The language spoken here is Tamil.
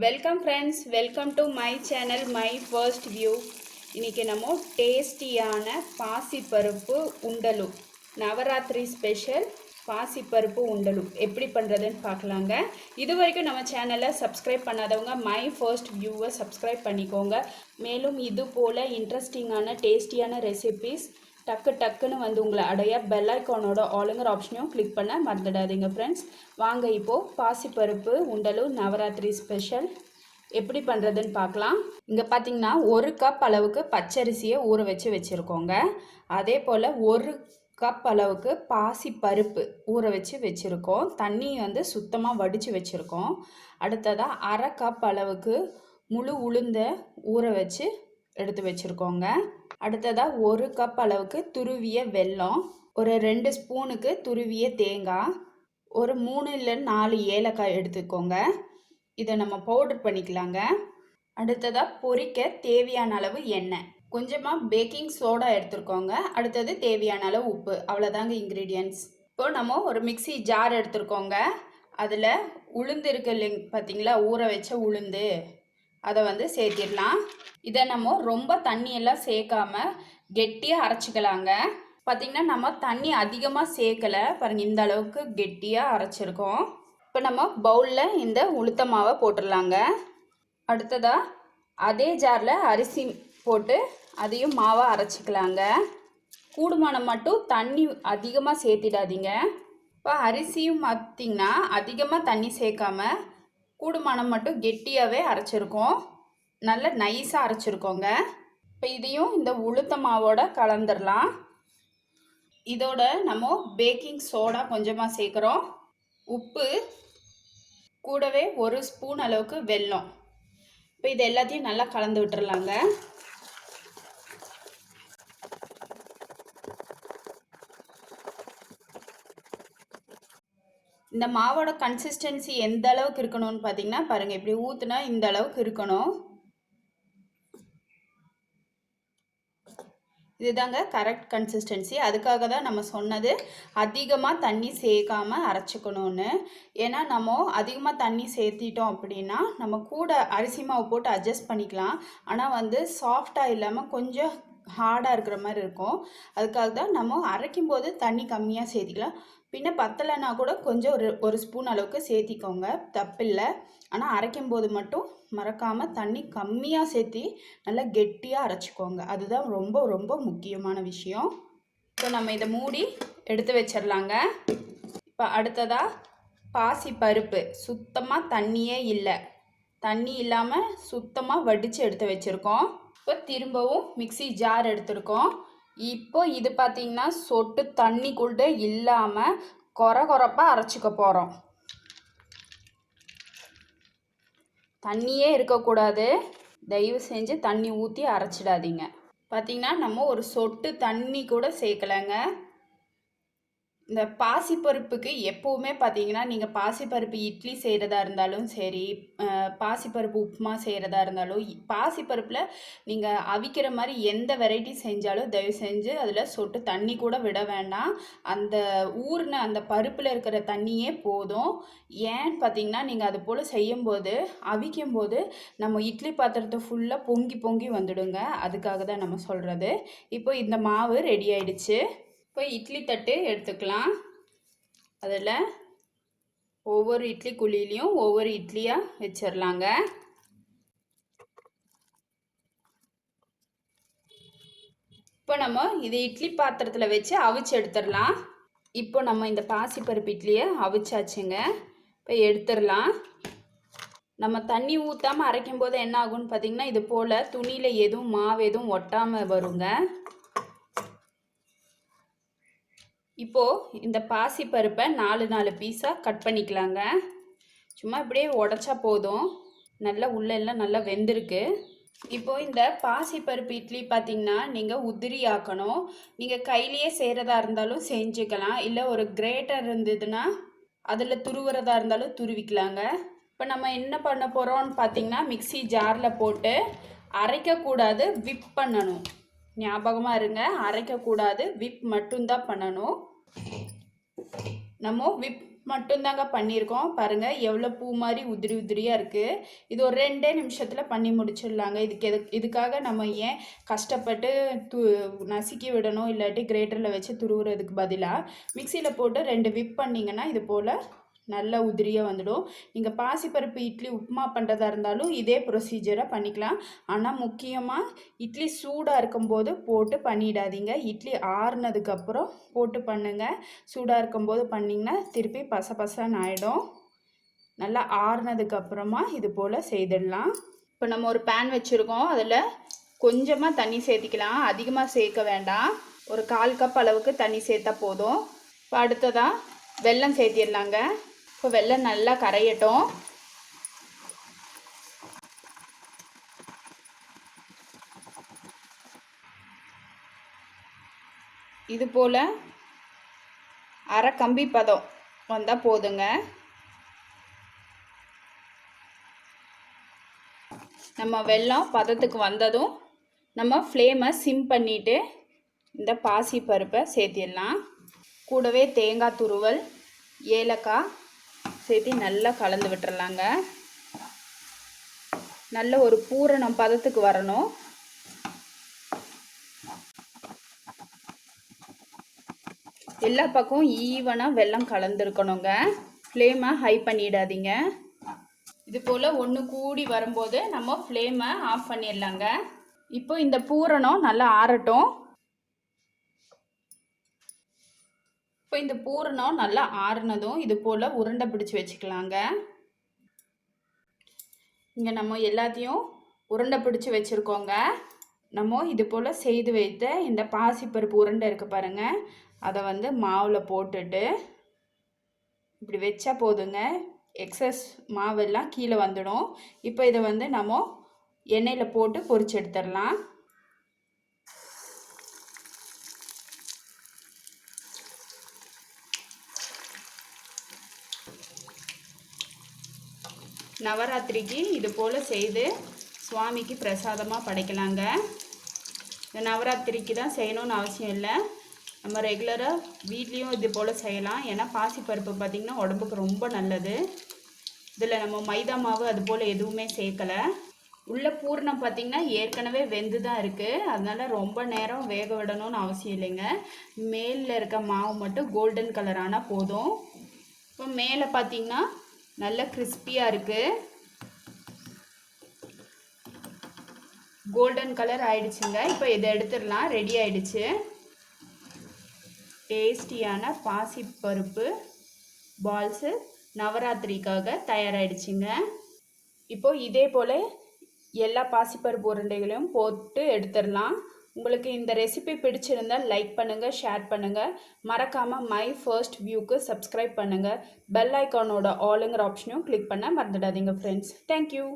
Welcome friends, welcome to my channel my first view. இன்றைக்கி நம்ம டேஸ்டியான பாசிப்பருப்பு உண்டலு, நவராத்திரி ஸ்பெஷல் பாசிப்பருப்பு உண்டலு எப்படி பண்ணுறதுன்னு பார்க்கலாங்க. இது வரைக்கும் நம்ம சேனலை சப்ஸ்கிரைப் பண்ணாதவங்க மை ஃபர்ஸ்ட் வியூவை சப்ஸ்கிரைப் பண்ணிக்கோங்க. மேலும் இது போல் இன்ட்ரெஸ்டிங்கான டேஸ்டியான ரெசிபீஸ் டக்குன்னு வந்து உங்களை அடைய பெல் ஐக்கானோட ஆளுங்கிற ஆப்ஷனையும் கிளிக் பண்ண மறந்துடாதீங்க ஃப்ரெண்ட்ஸ். வாங்க இப்போது பாசிப்பருப்பு உண்டலு நவராத்திரி ஸ்பெஷல் எப்படி பண்ணுறதுன்னு பார்க்கலாம். இங்கே பார்த்தீங்கன்னா 1 கப் அளவுக்கு பச்சரிசியை ஊற வச்சுருக்கோங்க. அதே போல் 1 கப் அளவுக்கு பாசிப்பருப்பு ஊற வச்சுருக்கோம். தண்ணி வந்து சுத்தமாக வடித்து வச்சுருக்கோம். அடுத்ததாக 1/2 கப் அளவுக்கு முழு உளுந்தை ஊற வச்சு எடுத்து வச்சுருக்கோங்க. அடுத்ததாக 1 கப் அளவுக்கு துருவிய வெல்லம், ஒரு 2 ஸ்பூனுக்கு துருவிய தேங்காய், ஒரு 3 இல்லை 4 ஏலக்காய் எடுத்துக்கோங்க. இதை நம்ம பவுடர் பண்ணிக்கலாங்க. அடுத்ததாக பொரிக்க தேவையான அளவு எண்ணெய், கொஞ்சமாக பேக்கிங் சோடா எடுத்துருக்கோங்க. அடுத்தது தேவையான அளவு உப்பு. அவ்வளோதாங்க இன்க்ரீடியன்ட்ஸ். இப்போது நம்ம ஒரு மிக்சி ஜார் எடுத்துருக்கோங்க. அதில் உளுந்து இருக்கு இல்லைங்க, பார்த்தீங்களா, ஊற வச்ச உளுந்து, அதை வந்து சேர்த்திடலாம். இதை நம்ம ரொம்ப தண்ணியெல்லாம் சேர்க்காம கெட்டியாக அரைச்சிக்கலாங்க. பார்த்திங்கன்னா நம்ம தண்ணி அதிகமாக சேர்க்கலை பாருங்கள், இந்த அளவுக்கு கெட்டியாக அரைச்சிருக்கோம். இப்போ நம்ம பவுலில் இந்த உளுத்த மாவை போட்டுடலாங்க. அடுத்ததாக அதே ஜாரில் அரிசி போட்டு அதையும் மாவை அரைச்சிக்கலாங்க. கூடுமானம் மட்டும் தண்ணி அதிகமாக சேர்த்திடாதீங்க. இப்போ அரிசியும் பார்த்திங்கன்னா அதிகமாக தண்ணி சேர்க்காம கூடுமானம் மட்டும் கெட்டியாகவே அரைச்சிருக்கோம். நல்லா நைஸாக அரைச்சிருக்கோங்க. இப்போ இதையும் இந்த உளுத்த மாவோட கலந்துடலாம். இதோட நம்ம பேக்கிங் சோடா கொஞ்சமாக சேர்க்குறோம், உப்பு, கூடவே 1 ஸ்பூன் அளவுக்கு வெல்லம். இப்போ இது எல்லாத்தையும் நல்லா கலந்து விட்டுறலாங்க. இந்த மாவோட கன்சிஸ்டன்சி எந்த அளவுக்கு இருக்கணும்னு பார்த்தீங்கன்னா பாருங்கள், இப்படி ஊற்றுனா இந்த அளவுக்கு இருக்கணும். இதுதாங்க கரெக்ட் கன்சிஸ்டன்சி. அதுக்காக தான் நம்ம சொன்னது அதிகமாக தண்ணி சேர்க்காமல் அரைச்சிக்கணும்னு. ஏன்னா நம்ம அதிகமாக தண்ணி சேர்த்திட்டோம் அப்படின்னா நம்ம கூட அரிசி மாவு போட்டு அட்ஜஸ்ட் பண்ணிக்கலாம். ஆனால் வந்து சாஃப்டாக இல்லாமல் கொஞ்சம் ஹார்டாக இருக்கிற மாதிரி இருக்கும். அதுக்காக தான் நம்ம அரைக்கும் போது தண்ணி கம்மியாக சேர்த்திக்கலாம். பின்ன பத்தலைன்னா கூட கொஞ்சம் ஒரு ஸ்பூன் அளவுக்கு சேர்த்திக்கோங்க, தப்பில்லை. ஆனால் அரைக்கும் போது மட்டும் மறக்காமல் தண்ணி கம்மியாக சேர்த்தி நல்லா கெட்டியாக அரைச்சிக்கோங்க. அதுதான் ரொம்ப ரொம்ப முக்கியமான விஷயம். இப்போ நம்ம இதை மூடி எடுத்து வச்சிடலாங்க. இப்போ அடுத்ததாக பாசிப்பருப்பு சுத்தமாக தண்ணியே இல்லை, தண்ணி இல்லாமல் சுத்தமாக வடித்து எடுத்து வச்சுருக்கோம். இப்போ திரும்பவும் மிக்சி ஜார் எடுத்துருக்கோம். இப்போ இது பார்த்திங்கன்னா சொட்டு தண்ணி கூட இல்லாமல் கொரப்பாக அரைச்சிக்க போகிறோம். தண்ணியே இருக்கக்கூடாது, தயவு செஞ்சு தண்ணி ஊற்றி அரைச்சிடாதீங்க. பார்த்திங்கன்னா நம்ம ஒரு சொட்டு தண்ணி கூட சேர்க்கலைங்க. இந்த பாசிப்பருப்புக்கு எப்போவுமே பார்த்தீங்கன்னா நீங்கள் பாசிப்பருப்பு இட்லி செய்கிறதா இருந்தாலும் சரி, பாசிப்பருப்பு உப்புமா செய்கிறதா இருந்தாலும், பாசிப்பருப்பில் நீங்கள் அவிக்கிற மாதிரி எந்த வெரைட்டி செஞ்சாலும் தயவு செஞ்சு அதில் சொட்டு தண்ணி கூட விட வேண்டாம். அந்த ஊறின அந்த பருப்பில் இருக்கிற தண்ணியே போதும். ஏன்னு பார்த்தீங்கன்னா நீங்கள் அது போல் செய்யும்போது அவிக்கும்போது நம்ம இட்லி பாத்திரத்தை ஃபுல்லாக பொங்கி வந்துடுங்க. அதுக்காக தான் நம்ம சொல்கிறது. இப்போ இந்த மாவு ரெடி ஆயிடுச்சு. இப்போ இட்லி தட்டு எடுத்துக்கலாம். அதில் ஒவ்வொரு இட்லி குழியிலையும் ஒவ்வொரு இட்லியாக வச்சிடலாங்க. இப்போ நம்ம இது இட்லி பாத்திரத்தில் வச்சு அவிச்சு எடுத்துடலாம். இப்போ நம்ம இந்த பாசிப்பருப்பு இட்லியை அவிச்சாச்சுங்க. இப்போ எடுத்துடலாம். நம்ம தண்ணி ஊற்றாமல் அரைக்கும் போது என்ன ஆகும்னு பார்த்திங்கன்னா இது போல் துணியில் எதுவும் மாவு எதுவும் ஒட்டாமல் வருங்க. இப்போது இந்த பாசிப்பருப்பை 4 பீஸாக கட் பண்ணிக்கலாங்க. சும்மா இப்படியே உடச்சா போதும். நல்லா உள்ளெல்லாம் நல்லா வெந்திருக்கு. இப்போது இந்த பாசிப்பருப்பு இட்லி பார்த்திங்கன்னா நீங்கள் உதிரி ஆக்கணும். நீங்கள் கையிலேயே செய்கிறதா இருந்தாலும் செஞ்சுக்கலாம், இல்லை ஒரு கிரேட்டர் இருந்ததுன்னா அதில் துருவுறதா இருந்தாலும் துருவிக்கலாங்க. இப்போ நம்ம என்ன பண்ண போகிறோம்னு பார்த்திங்கன்னா மிக்சி ஜாரில் போட்டு அரைக்கக்கூடாது, விப் பண்ணணும். ஞாபகமாக இருங்க, அரைக்கக்கூடாது, விப் மட்டும்தான் பண்ணணும். நம்ம விப் மட்டும்தாங்க பண்ணியிருக்கோம். பாருங்கள் எவ்வளோ பூ மாதிரி உதிரி உதிரியாக இருக்குது. இது ஒரு 2 நிமிஷத்தில் பண்ணி முடிச்சிடலாங்க. இதுக்காக நம்ம ஏன் கஷ்டப்பட்டு நசுக்கி விடணும், இல்லாட்டி கிரேட்டரில் வச்சு துருவுறதுக்கு பதிலாக மிக்சியில் போட்டு 2 விப் பண்ணிங்கன்னா இது போல் நல்ல உதிரியாக வந்துடும். நீங்கள் பாசிப்பருப்பு இட்லி உப்புமா பண்ணுறதா இருந்தாலும் இதே ப்ரொசீஜரை பண்ணிக்கலாம். ஆனால் முக்கியமாக இட்லி சூடாக இருக்கும்போது போட்டு பண்ணிடாதீங்க. இட்லி ஆறுனதுக்கப்புறம் போட்டு பண்ணுங்கள். சூடாக இருக்கும்போது பண்ணிங்கன்னா திருப்பி பசன்னு ஆகிடும். நல்லா ஆறுனதுக்கப்புறமா இது போல் செய்திடலாம். இப்போ நம்ம ஒரு பேன் வச்சுருக்கோம். அதில் கொஞ்சமாக தண்ணி சேர்த்திக்கலாம். அதிகமாக சேர்க்க வேண்டாம். ஒரு 1/4 கப் அளவுக்கு தண்ணி சேர்த்தா போதும். இப்போ அடுத்ததாக வெல்லம் சேர்த்திடலாங்க. இப்போ வெல்லம் நல்லா கரையட்டும். இது போல் அரை கம்பி பதம் வந்தால் போதுங்க. நம்ம வெல்லம் பதத்துக்கு வந்ததும் நம்ம ஃப்ளேமை சிம் பண்ணிவிட்டு இந்த பாசி பருப்பை சேர்த்திடலாம். கூடவே தேங்காய் துருவல், ஏலக்காய் சேர்த்து நல்லா கலந்து விட்டுறலாங்க. நல்ல ஒரு பூரணம் பதத்துக்கு வரணும். எல்லா பக்கமும் ஈவனாக வெல்லம் கலந்துருக்கணுங்க. ஃப்ளேமை ஹை பண்ணிடாதீங்க. இது போல் ஒன்று கூடி வரும்போது நம்ம ஃப்ளேமை ஆஃப் பண்ணிடலாங்க. இப்போ இந்த பூரணம் நல்லா ஆறட்டும். இப்போ இந்த பூரணம் நல்லா ஆறுனதும் இது போல் உருண்டை பிடிச்சி வச்சுக்கலாங்க. இங்கே நம்ம எல்லாத்தையும் உருண்டை பிடிச்சி வச்சுருக்கோங்க. நம்ம இது போல் செய்து வைத்த இந்த பாசிப்பருப்பு உருண்டை இருக்குது பாருங்கள், அதை வந்து மாவில் போட்டுட்டு இப்படி வச்சா போதுங்க. எக்ஸஸ் மாவெல்லாம் கீழே வந்துடும். இப்போ இதை வந்து நம்ம எண்ணெயில் போட்டு பொரிச்சு எடுத்துடலாம். நவராத்திரிக்கு இது போல் செய்து சுவாமிக்கு பிரசாதமாக படைக்கலாங்க. இந்த நவராத்திரிக்கு தான் செய்யணும்னு அவசியம் இல்லை. நம்ம ரெகுலராக வீட்லேயும் இது போல் செய்யலாம். ஏன்னா பாசிப்பருப்பு பார்த்திங்கன்னா உடம்புக்கு ரொம்ப நல்லது. இதில் நம்ம மைதா மாவு அது போல் எதுவுமே சேர்க்கலை. உள்ள பூரணம் பார்த்திங்கன்னா ஏற்கனவே வெந்து தான் இருக்குது. அதனால் ரொம்ப நேரம் வேக விடணும்னு அவசியம் இல்லைங்க. மேலில் இருக்க மாவு மட்டும் கோல்டன் கலர் ஆனால் போதும். இப்போ மேலே பார்த்திங்கன்னா நல்ல கிறிஸ்பியாக இருக்குது. கோல்டன் கலர் ஆயிடுச்சுங்க. இப்போ இதை எடுத்துடலாம். ரெடி ஆயிடுச்சு. டேஸ்டியான பாசிப்பருப்பு பால்ஸு நவராத்திரிக்காக தயாராகிடுச்சுங்க. இப்போ இதே போல் எல்லா பாசிப்பருப்பு உருண்டைகளையும் போட்டு எடுத்துடலாம். உங்களுக்கு இந்த ரெசிபி பிடிச்சிருந்தால் லைக் பண்ணுங்கள், ஷேர் பண்ணுங்கள். மறக்காமல் மை ஃபர்ஸ்ட் வியூக்கு சப்ஸ்கிரைப் பண்ணுங்கள். பெல் ஐக்கானோட ஆளுங்கிற ஆப்ஷனையும் கிளிக் பண்ண மறந்துடாதீங்க ஃப்ரெண்ட்ஸ். தேங்க்யூ.